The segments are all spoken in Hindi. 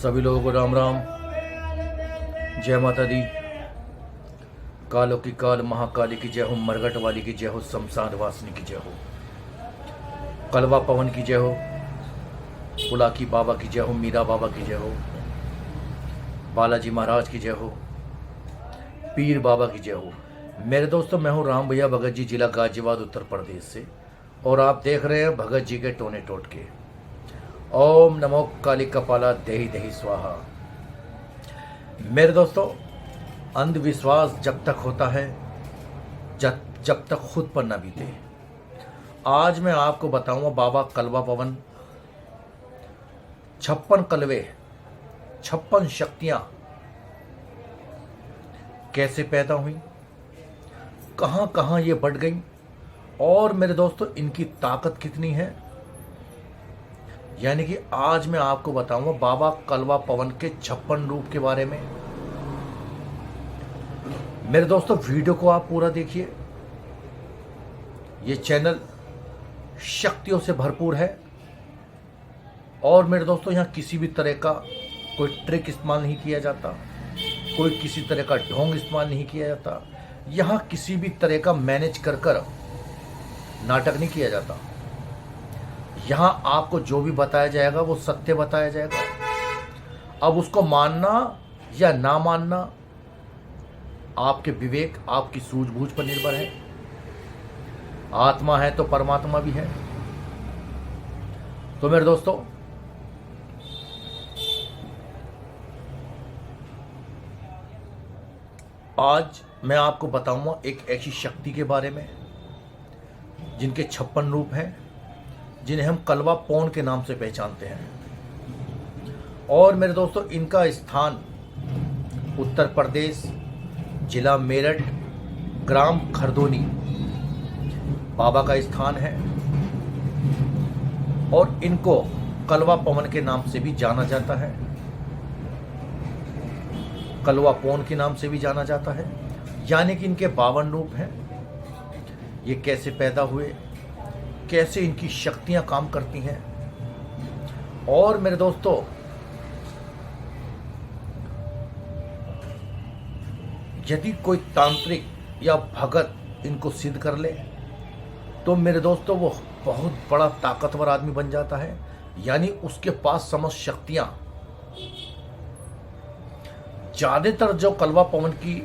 सभी लोगों को राम राम, जय माता दी। कालों की काल महाकाली की जय हो, मरघट वाली की जय हो, शमशान वासिनी की जय हो, कलवा पवन की जय हो, पुलाकी बाबा की जय हो, मीरा बाबा की जय हो, बालाजी महाराज की जय हो, पीर बाबा की जय हो। मेरे दोस्तों, मैं हूँ राम भैया भगत जी, जिला गाजियाबाद, उत्तर प्रदेश से, और आप देख रहे हैं भगत जी के टोने टोटके। ओम नमो काली कपाला देहि देहि स्वाहा। मेरे दोस्तों, अंधविश्वास जब तक होता है जब तक खुद पर न बीते। आज मैं आपको बताऊंगा बाबा कलवा पवन 56 कलवे 56 शक्तियां कैसे पैदा हुई, कहां कहां ये बढ़ गई, और मेरे दोस्तों इनकी ताकत कितनी है। यानी कि आज मैं आपको बताऊंगा बाबा कलवा पवन के 56 रूप के बारे में। मेरे दोस्तों, वीडियो को आप पूरा देखिए। ये चैनल शक्तियों से भरपूर है, और मेरे दोस्तों यहाँ किसी भी तरह का कोई ट्रिक इस्तेमाल नहीं किया जाता, कोई किसी तरह का ढोंग इस्तेमाल नहीं किया जाता। यहाँ किसी भी तरह का मैनेज कर नाटक नहीं किया जाता। यहाँ आपको जो भी बताया जाएगा वो सत्य बताया जाएगा। अब उसको मानना या ना मानना आपके विवेक, आपकी सूझबूझ पर निर्भर है। आत्मा है तो परमात्मा भी है। तो मेरे दोस्तों, आज मैं आपको बताऊंगा एक ऐसी शक्ति के बारे में जिनके 56 रूप हैं, जिन्हें हम कलवा पौन के नाम से पहचानते हैं। और मेरे दोस्तों, इनका स्थान उत्तर प्रदेश, जिला मेरठ, ग्राम खरदोनी बाबा का स्थान है, और इनको कलवा पवन के नाम से भी जाना जाता है, कलवा पौन के नाम से भी जाना जाता है। यानी कि इनके 52 रूप हैं। ये कैसे पैदा हुए, कैसे इनकी शक्तियां काम करती हैं। और मेरे दोस्तों, यदि कोई तांत्रिक या भगत इनको सिद्ध कर ले तो मेरे दोस्तों वो बहुत बड़ा ताकतवर आदमी बन जाता है। यानी उसके पास समस्त शक्तियां, ज्यादातर जो कलवा पवन की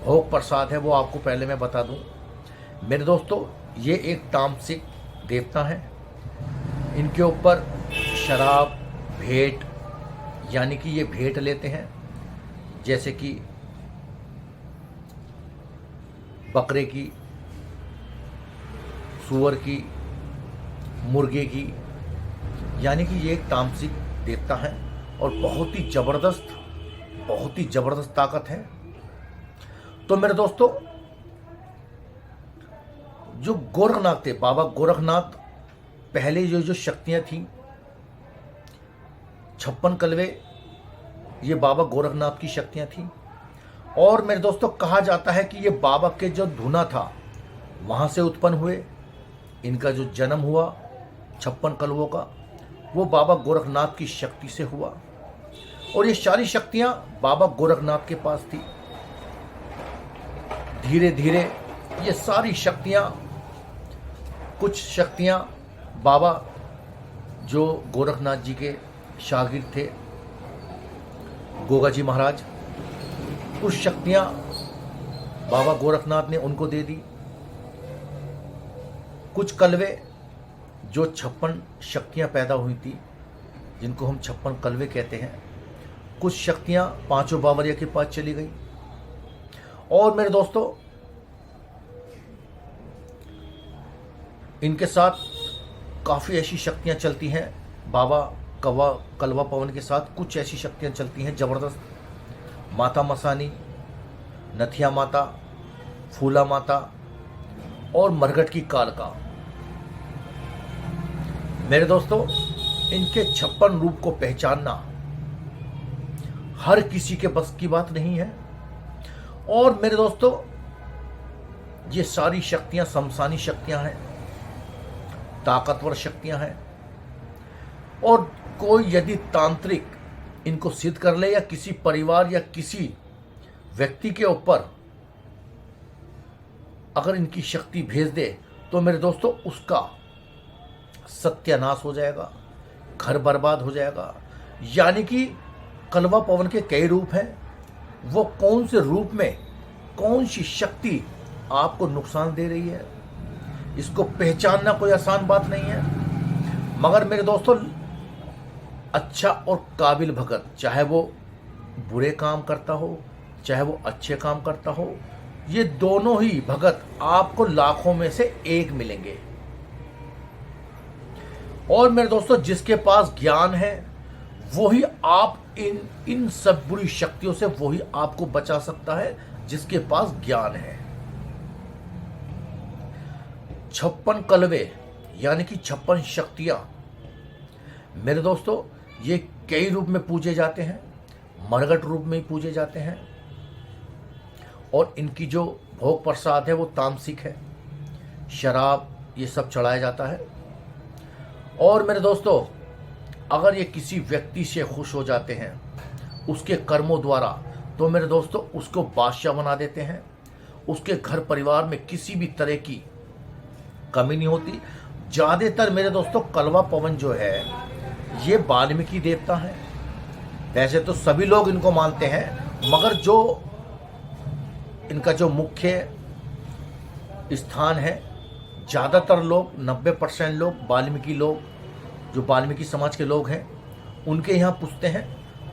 भोग प्रसाद है वो आपको पहले मैं बता दूं। मेरे दोस्तों, ये एक तामसिक देवता है। इनके ऊपर शराब, भेंट, यानी कि ये भेंट लेते हैं, जैसे कि बकरे की, सूअर की, मुर्गे की। यानी कि ये एक तामसिक देवता है और बहुत ही जबरदस्त ताकत है। तो मेरे दोस्तों, जो गोरखनाथ थे, बाबा गोरखनाथ, पहले जो शक्तियां थी 56 कलवे, ये बाबा गोरखनाथ की शक्तियां थी। और मेरे दोस्तों, कहा जाता है कि ये बाबा के जो धुना था वहां से उत्पन्न हुए। इनका जो जन्म हुआ 56 कलवों का, वो बाबा गोरखनाथ की शक्ति से हुआ, और ये सारी शक्तियां बाबा गोरखनाथ के पास थी। धीरे धीरे ये सारी शक्तियां, कुछ शक्तियां बाबा जो गोरखनाथ जी के शागिर्द थे, गोगा जी महाराज, कुछ शक्तियां बाबा गोरखनाथ ने उनको दे दी। कुछ कलवे जो 56 शक्तियां पैदा हुई थी, जिनको हम 56 कलवे कहते हैं, कुछ शक्तियां पांचों बावरिया के पास चली गई। और मेरे दोस्तों, इनके साथ काफ़ी ऐसी शक्तियां चलती हैं। बाबा कलवा पवन के साथ कुछ ऐसी शक्तियां चलती हैं जबरदस्त। माता मसानी, नथिया माता, फूला माता और मरघट की कालका। मेरे दोस्तों, इनके 56 रूप को पहचानना हर किसी के बस की बात नहीं है। और मेरे दोस्तों, ये सारी शक्तियां शमशानी शक्तियां हैं, ताकतवर शक्तियां हैं। और कोई यदि तांत्रिक इनको सिद्ध कर ले या किसी परिवार या किसी व्यक्ति के ऊपर अगर इनकी शक्ति भेज दे तो मेरे दोस्तों उसका सत्यानाश हो जाएगा, घर बर्बाद हो जाएगा। यानी कि कलवा पवन के कई रूप हैं, वो कौन से रूप में कौन सी शक्ति आपको नुकसान दे रही है, इसको पहचानना कोई आसान बात नहीं है। मगर मेरे दोस्तों अच्छा और काबिल भगत, चाहे वो बुरे काम करता हो चाहे वो अच्छे काम करता हो, ये दोनों ही भगत आपको लाखों में से एक मिलेंगे। और मेरे दोस्तों जिसके पास ज्ञान है वही आप इन सब बुरी शक्तियों से वही आपको बचा सकता है जिसके पास ज्ञान है। 56 कलवे यानी कि 56 शक्तियां मेरे दोस्तों ये कई रूप में पूजे जाते हैं, मरगट रूप में ही पूजे जाते हैं। और इनकी जो भोग प्रसाद है वो तामसिक है, शराब ये सब चढ़ाया जाता है। और मेरे दोस्तों अगर ये किसी व्यक्ति से खुश हो जाते हैं उसके कर्मों द्वारा तो मेरे दोस्तों उसको बादशाह बना देते हैं, उसके घर परिवार में किसी भी तरह की कमी नहीं होती। ज़्यादातर मेरे दोस्तों कलवा पवन जो है ये वाल्मीकि देवता है। वैसे तो सभी लोग इनको मानते हैं मगर जो इनका जो मुख्य स्थान है ज़्यादातर लोग 90% लोग वाल्मीकि लोग जो वाल्मीकि समाज के लोग हैं उनके यहाँ पूजते हैं।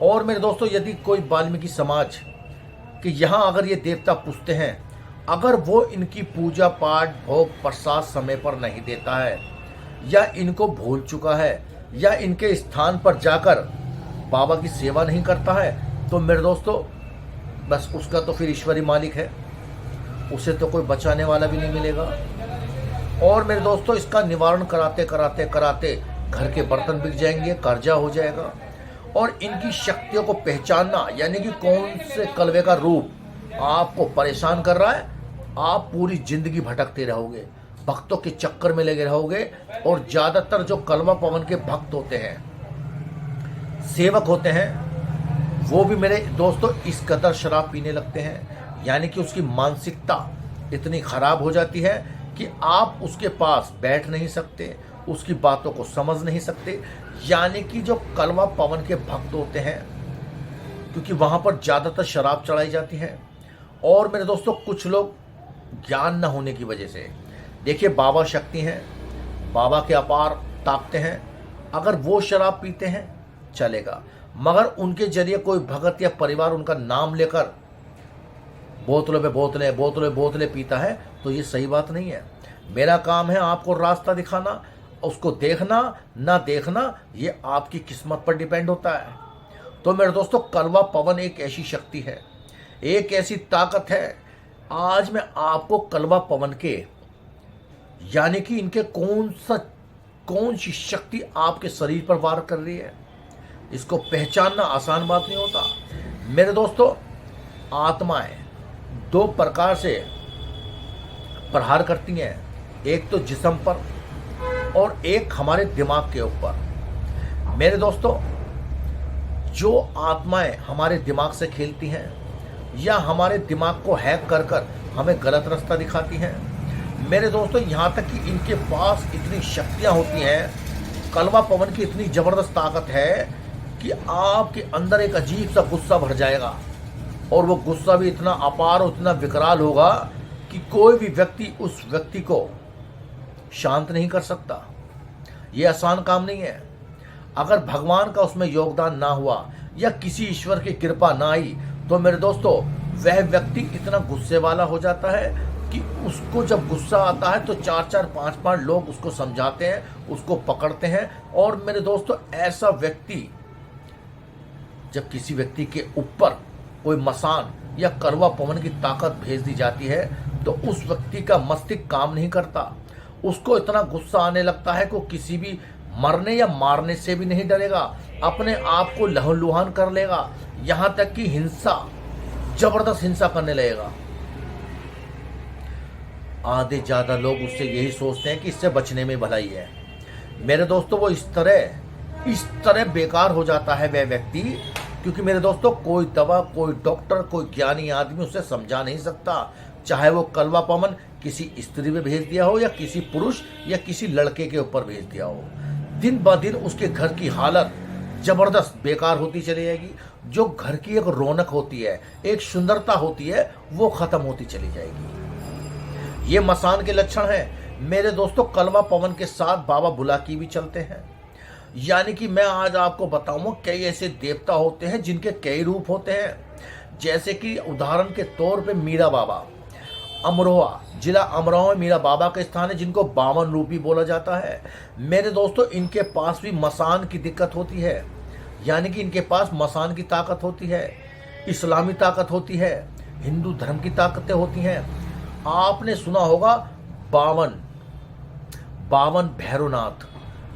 और मेरे दोस्तों यदि कोई वाल्मीकि समाज के यहाँ अगर ये देवता पूजते हैं, अगर वो इनकी पूजा पाठ भोग प्रसाद समय पर नहीं देता है या इनको भूल चुका है या इनके स्थान पर जाकर बाबा की सेवा नहीं करता है तो मेरे दोस्तों बस उसका तो फिर ईश्वरी मालिक है, उसे तो कोई बचाने वाला भी नहीं मिलेगा। और मेरे दोस्तों इसका निवारण कराते कराते कराते घर के बर्तन बिक जाएंगे, कर्जा हो जाएगा। और इनकी शक्तियों को पहचानना यानी कि कौन से कलवे का रूप आपको परेशान कर रहा है, आप पूरी जिंदगी भटकते रहोगे, भक्तों के चक्कर में लगे रहोगे। और ज़्यादातर जो कलवा पवन के भक्त होते हैं, सेवक होते हैं, वो भी मेरे दोस्तों इस कदर शराब पीने लगते हैं यानी कि उसकी मानसिकता इतनी खराब हो जाती है कि आप उसके पास बैठ नहीं सकते, उसकी बातों को समझ नहीं सकते। यानी कि जो कलवा पवन के भक्त होते हैं, क्योंकि वहाँ पर ज़्यादातर शराब चढ़ाई जाती है। और मेरे दोस्तों कुछ लोग ज्ञान न होने की वजह से, देखिए बाबा शक्ति हैं, बाबा के अपार ताकतें हैं, अगर वो शराब पीते हैं चलेगा, मगर उनके जरिए कोई भगत या परिवार उनका नाम लेकर बोतलों पे बोतलें बोतलें बोतलें पीता है तो ये सही बात नहीं है। मेरा काम है आपको रास्ता दिखाना, उसको देखना ना देखना ये आपकी किस्मत पर डिपेंड होता है। तो मेरे दोस्तों कलवा पवन एक ऐसी शक्ति है, एक ऐसी ताकत है। आज मैं आपको कलवा पवन के यानी कि इनके कौन सी शक्ति आपके शरीर पर वार कर रही है, इसको पहचानना आसान बात नहीं होता। मेरे दोस्तों आत्माएं दो प्रकार से प्रहार करती हैं, एक तो जिस्म पर और एक हमारे दिमाग के ऊपर। मेरे दोस्तों जो आत्माएं हमारे दिमाग से खेलती हैं या हमारे दिमाग को हैक कर कर हमें गलत रास्ता दिखाती हैं, मेरे दोस्तों यहाँ तक कि इनके पास इतनी शक्तियाँ होती हैं, कलवा पवन की इतनी ज़बरदस्त ताकत है कि आपके अंदर एक अजीब सा गुस्सा भर जाएगा। और वो गुस्सा भी इतना अपार और इतना विकराल होगा कि कोई भी व्यक्ति उस व्यक्ति को शांत नहीं कर सकता। ये आसान काम नहीं है। अगर भगवान का उसमें योगदान ना हुआ या किसी ईश्वर की कृपा ना आई तो मेरे दोस्तों वह व्यक्ति इतना गुस्से वाला हो जाता है कि उसको जब गुस्सा आता है तो 4-4 5-5 लोग उसको समझाते हैं, उसको पकड़ते हैं। और मेरे दोस्तों ऐसा व्यक्ति जब किसी व्यक्ति के ऊपर कोई मसान या कलवा पवन की ताकत भेज दी जाती है तो उस व्यक्ति का मस्तिष्क काम नहीं करता, उसको इतना गुस्सा आने लगता है कि वो किसी भी मरने या मारने से भी नहीं डरेगा, अपने आप को लहूलुहान कर लेगा, यहाँ तक कि हिंसा, जबरदस्त हिंसा करने लगेगा। आधे ज़्यादा लोग उससे यही सोचते हैं कि इससे बचने में भलाई है। मेरे दोस्तों वो इस तरह बेकार हो जाता है वह व्यक्ति क्योंकि मेरे दोस्तों कोई दवा, कोई डॉक्टर, कोई ज्ञानी आदमी उसे समझा नहीं सकता, चाहे वो कलवा पवन किसी स्त्री में भेज दिया हो या किसी पुरुष या किसी लड़के के ऊपर भेज दिया हो। दिन ब दिन उसके घर की हालत जबरदस्त बेकार होती चली जाएगी। जो घर की एक रौनक होती है, एक सुंदरता होती है, वो खत्म होती चली जाएगी। ये मसान के लक्षण हैं मेरे दोस्तों। कलवा पवन के साथ बाबा बुलाकी भी चलते हैं। यानी कि मैं आज आपको बताऊंगा कई ऐसे देवता होते हैं जिनके कई रूप होते हैं। जैसे कि उदाहरण के तौर पे मीरा बाबा, अमरोहा, जिला अमरोहा में मीरा बाबा का स्थान है, जिनको 52 रूपी बोला जाता है। मेरे दोस्तों इनके पास भी मसान की दिक्कत होती है, यानी कि इनके पास मसान की ताकत होती है, इस्लामी ताकत होती है, हिंदू धर्म की ताकतें होती हैं। आपने सुना होगा 52 भैरवनाथ,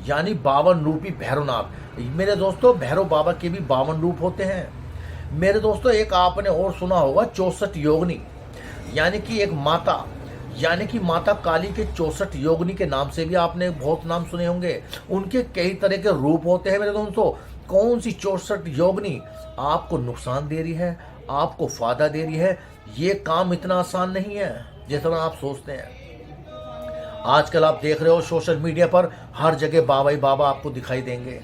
यानी 52 रूपी भैरवनाथ। मेरे दोस्तों भैरव बाबा के भी 52 रूप होते हैं। मेरे दोस्तों एक आपने और सुना होगा 64 योगिनी, यानी कि एक माता, यानी कि माता काली के 64 योगिनी के नाम से भी आपने बहुत नाम सुने होंगे। उनके कई तरह के रूप होते हैं मेरे दोस्तों। कौन सी 64 योगिनी आपको नुकसान दे रही है, आपको फायदा दे रही है, ये काम इतना आसान नहीं है जितना आप सोचते हैं। आजकल आप देख रहे हो सोशल मीडिया पर हर जगह बाबा ही बाबा आपको दिखाई देंगे,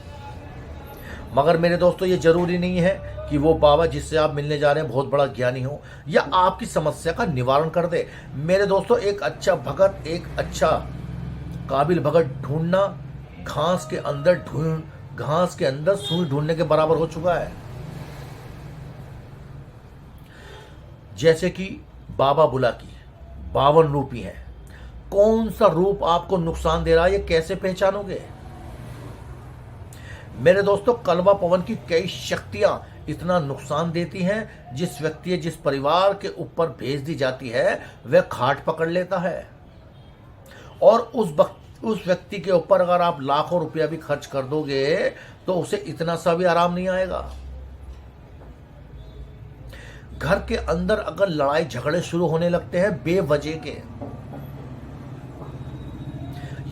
मगर मेरे दोस्तों ये जरूरी नहीं है कि वो बाबा जिससे आप मिलने जा रहे हैं बहुत बड़ा ज्ञानी हो या आपकी समस्या का निवारण कर दे। मेरे दोस्तों एक अच्छा भगत, एक अच्छा काबिल भगत ढूंढना घास के अंदर सुई ढूंढने के बराबर हो चुका है। जैसे कि बाबा बुलाकी 52 रूपी हैं। कौन सा रूप आपको नुकसान दे रहा है, ये कैसे पहचानोगे? मेरे दोस्तों कलवा पवन की कई शक्तियां इतना नुकसान देती हैं, जिस व्यक्ति, जिस परिवार के ऊपर भेज दी जाती है वह खाट पकड़ लेता है। और उस व्यक्ति के ऊपर अगर आप लाखों रुपया भी खर्च कर दोगे तो उसे इतना सा भी आराम नहीं आएगा। घर के अंदर अगर लड़ाई झगड़े शुरू होने लगते हैं बेवजह के,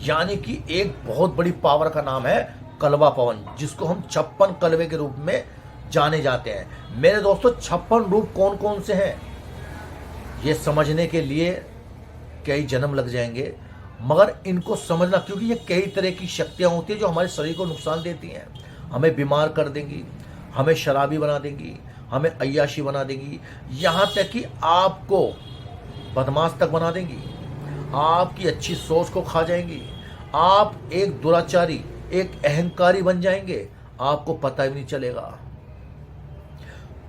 यानी कि एक बहुत बड़ी पावर का नाम है कलवा पवन, जिसको हम 56 कलवे के रूप में जाने जाते हैं। मेरे दोस्तों 56 रूप कौन कौन से हैं ये समझने के लिए कई जन्म लग जाएंगे, मगर इनको समझना, क्योंकि ये कई तरह की शक्तियां होती हैं जो हमारे शरीर को नुकसान देती हैं। हमें बीमार कर देंगी, हमें शराबी बना देंगी, हमें अय्याशी बना देंगी, यहाँ तक कि आपको बदमाश तक बना देंगी, आपकी अच्छी सोच को खा जाएंगी। आप एक दुराचारी, एक अहंकारी बन जाएंगे, आपको पता भी नहीं चलेगा।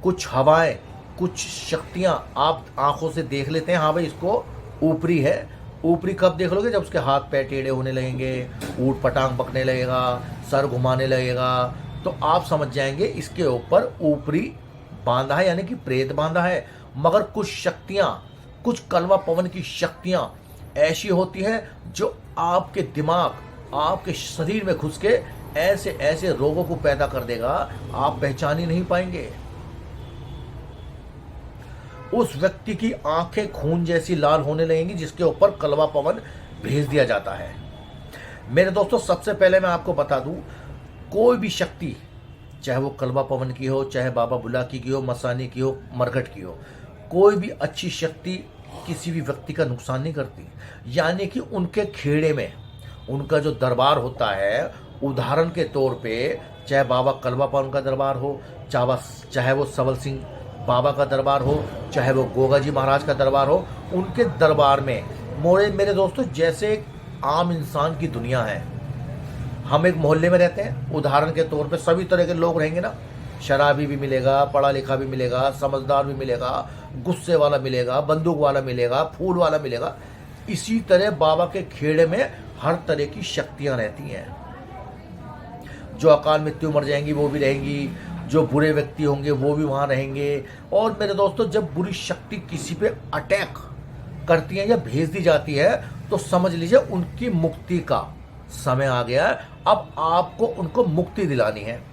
कुछ हवाएं, कुछ शक्तियां आप आंखों से देख लेते हैं, हाँ भाई इसको ऊपरी है। ऊपरी कब देख लोगे? जब उसके हाथ पैर टेढ़े होने लगेंगे, ऊट पटांग पकने लगेगा, सर घुमाने लगेगा, तो आप समझ जाएंगे इसके ऊपर ऊपरी बांधा है, यानी कि प्रेत बांधा है। मगर कुछ शक्तियां, कुछ कलवा पवन की शक्तियां ऐसी होती हैं जो आपके दिमाग, आपके शरीर में घुस के ऐसे ऐसे रोगों को पैदा कर देगा, आप पहचान ही नहीं पाएंगे। उस व्यक्ति की आंखें खून जैसी लाल होने लगेंगी जिसके ऊपर कलवा पवन भेज दिया जाता है। मेरे दोस्तों सबसे पहले मैं आपको बता दूं, कोई भी शक्ति, चाहे वो कलवा पवन की हो, चाहे बाबा बुलाकी की हो, मसानी की हो, मरघट की हो, कोई भी अच्छी शक्ति किसी भी व्यक्ति का नुकसान नहीं करती। यानी कि उनके खेड़े में उनका जो दरबार होता है, उदाहरण के तौर पे चाहे बाबा कलवा पवन का दरबार हो, चाहे वो सबल सिंह बाबा का दरबार हो, चाहे वो गोगा जी महाराज का दरबार हो, उनके दरबार में मेरे दोस्तों जैसे एक आम इंसान की दुनिया है। हम एक मोहल्ले में रहते हैं, उदाहरण के तौर पे सभी तरह के लोग रहेंगे ना, शराबी भी मिलेगा, पढ़ा लिखा भी मिलेगा, समझदार भी मिलेगा, गुस्से वाला मिलेगा, बंदूक वाला मिलेगा, फूल वाला मिलेगा। इसी तरह बाबा के खेड़े में हर तरह की शक्तियां रहती हैं। जो अकाल मृत्यु मर जाएंगी वो भी रहेंगी, जो बुरे व्यक्ति होंगे वो भी वहाँ रहेंगे। और मेरे दोस्तों जब बुरी शक्ति किसी पे अटैक करती है या भेज दी जाती है तो समझ लीजिए उनकी मुक्ति का समय आ गया है। अब आपको उनको मुक्ति दिलानी है।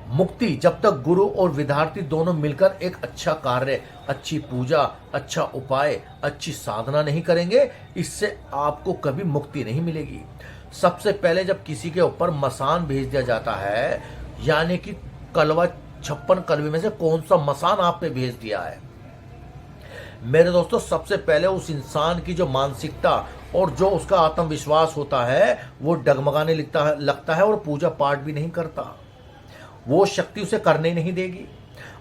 मुक्ति जब तक गुरु और विद्यार्थी दोनों मिलकर एक अच्छा कार्य, अच्छी पूजा, अच्छा उपाय, अच्छी साधना नहीं करेंगे, इससे आपको कभी मुक्ति नहीं मिलेगी। सबसे पहले जब किसी के ऊपर मसान भेज दिया जाता है, यानी कि कलवा 56 कलवे में से कौन सा मसान आप पे भेज दिया है। मेरे दोस्तों, सबसे पहले उस इंसान की जो मानसिकता और जो उसका आत्मविश्वास होता है वो डगमगाने लगता है और पूजा पाठ भी नहीं करता। वो शक्ति उसे करने ही नहीं देगी।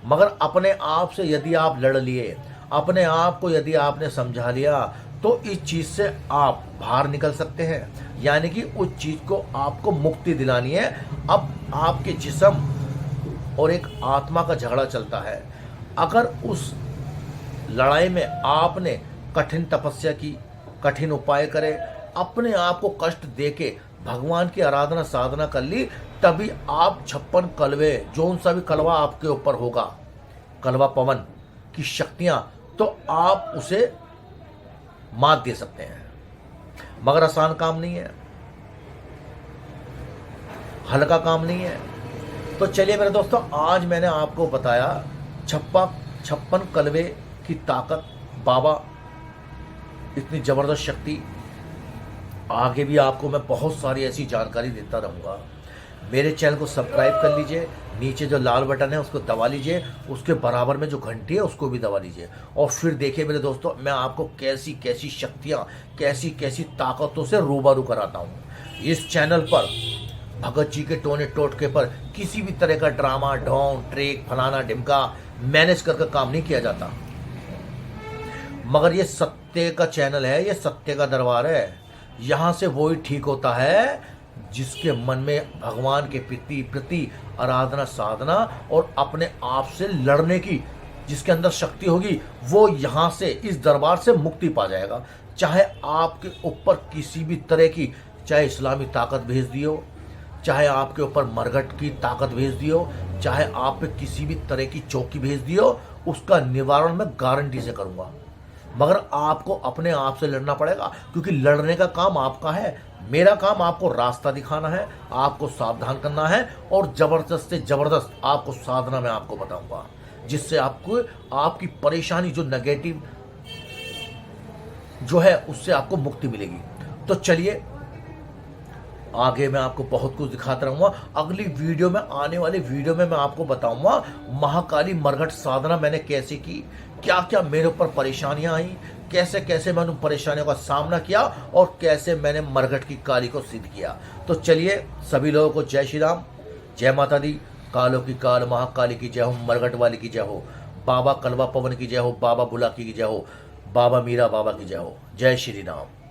मगर अपने आप से यदि आप लड़ लिए, अपने आप को यदि आपने समझा लिया, तो इस चीज से आप बाहर निकल सकते हैं। यानी कि उस चीज को आपको मुक्ति दिलानी है। अब आपके जिस्म और एक आत्मा का झगड़ा चलता है। अगर उस लड़ाई में आपने कठिन तपस्या की, कठिन उपाय करे, अपने आप को कष्ट देके भगवान की आराधना साधना कर ली, तभी आप 56 कलवे, जो सा भी कलवा आपके ऊपर होगा, कलवा पवन की शक्तियां, तो आप उसे मात दे सकते हैं। मगर आसान काम नहीं है, हल्का काम नहीं है। तो चलिए मेरे दोस्तों, आज मैंने आपको बताया 56 कलवे की ताकत, बाबा इतनी जबरदस्त शक्ति। आगे भी आपको मैं बहुत सारी ऐसी जानकारी देता रहूँगा। मेरे चैनल को सब्सक्राइब कर लीजिए, नीचे जो लाल बटन है उसको दबा लीजिए, उसके बराबर में जो घंटी है उसको भी दबा लीजिए, और फिर देखिए मेरे दोस्तों, मैं आपको कैसी कैसी शक्तियाँ, कैसी कैसी ताकतों से रूबरू कराता हूँ। इस चैनल पर भगत जी के टोने टोटके पर किसी भी तरह का ड्रामा, ढोंग, ट्रेक, फलाना ढिमका मैनेज करके काम नहीं किया जाता। मगर ये सत्य का चैनल है, ये सत्य का दरबार है। यहाँ से वही ठीक होता है जिसके मन में भगवान के प्रति आराधना साधना और अपने आप से लड़ने की जिसके अंदर शक्ति होगी, वो यहाँ से, इस दरबार से मुक्ति पा जाएगा। चाहे आपके ऊपर किसी भी तरह की, चाहे इस्लामी ताकत भेज दियो, चाहे आपके ऊपर मरघट की ताकत भेज दियो, चाहे आप पे किसी भी तरह की चौकी भेज दियो, उसका निवारण मैं गारंटी से करूँगा। मगर आपको अपने आप से लड़ना पड़ेगा, क्योंकि लड़ने का काम आपका है। मेरा काम आपको रास्ता दिखाना है, आपको सावधान करना है, और जबरदस्त से जबरदस्त आपको साधना मैं आपको बताऊंगा, जिससे आपको आपकी परेशानी जो नेगेटिव जो है उससे आपको मुक्ति मिलेगी। तो चलिए, आगे मैं आपको बहुत कुछ दिखाता रहूंगा। अगली वीडियो में, आने वाले वीडियो में मैं आपको बताऊंगा महाकाली मरघट साधना मैंने कैसे की, क्या क्या मेरे ऊपर परेशानियां आई, कैसे कैसे मैंने उन परेशानियों का सामना किया, और कैसे मैंने मरघट की काली को सिद्ध किया। तो चलिए, सभी लोगों को जय श्री राम, जय माता दी, कालों की काल महाकाली की जय हो, मरघट वाली की जय हो, बाबा कलवा पवन की जय हो, बाबा बुलाकी की जय हो, बाबा मीरा बाबा की जय हो। जय श्री राम।